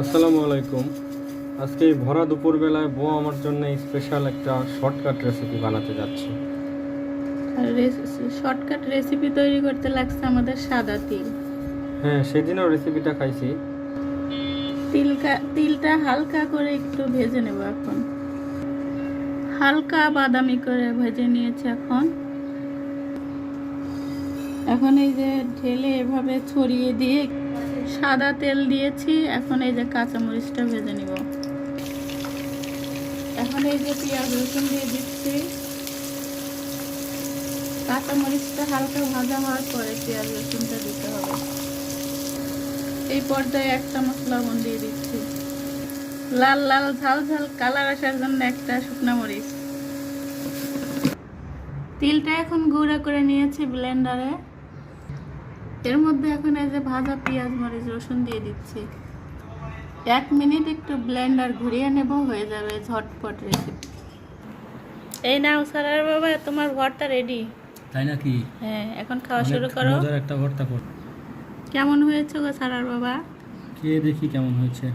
আসসালামু আলাইকুম। আজকে এই ভরা দুপুরবেলায় বউ আমার জন্য স্পেশাল একটা শর্টকাট রেসিপি বানাতে যাচ্ছে। আর শর্টকাট রেসিপি তৈরি করতে লাগছে আমাদের সাদা তিল। হ্যাঁ, সেদিনও রেসিপিটা খাইছি। তিলটা হালকা করে একটু ভেজে নেব এখন। হালকা বাদামি করে ভেজে নিয়েছি এখন। এখন এই যে ঢেলে এভাবে ছড়িয়ে দিয়ে সাদা তেল দিয়েছি। এখন এই যে কাঁচামরিচটা ভেজে নিব। এখন এই যে পেঁয়াজ রসুন দিয়ে দিচ্ছি। কাঁচামরিচটা হালকা ভাজা হওয়ার পরে পেঁয়াজ রসুনটা দিতে হবে। এই পর্যায়ে 1 চামচ লবণ দিয়ে দিচ্ছি। লাল লাল ঝাল ঝাল কালার আসার জন্য একটা শুকনো মরিচ। তিলটা এখন গুঁড়া করে নিয়েছি ব্লেন্ডারে। এর মধ্যে এখন এই যে ভাজা পেঁয়াজ মরিচ রসুন দিয়ে দিচ্ছি। 1 মিনিট একটু ব্লেন্ডার ঘুরিয়ে নেব, হয়ে যাবে ঝটপট রেসিপি। এই নাও সারার বাবা, তোমার ভর্তা রেডি। তাই নাকি? হ্যাঁ, এখন খাওয়া শুরু করো। মজার একটা ভর্তা কর। কেমন হয়েছে গো সারার বাবা? খেয়ে দেখি কেমন হয়েছে।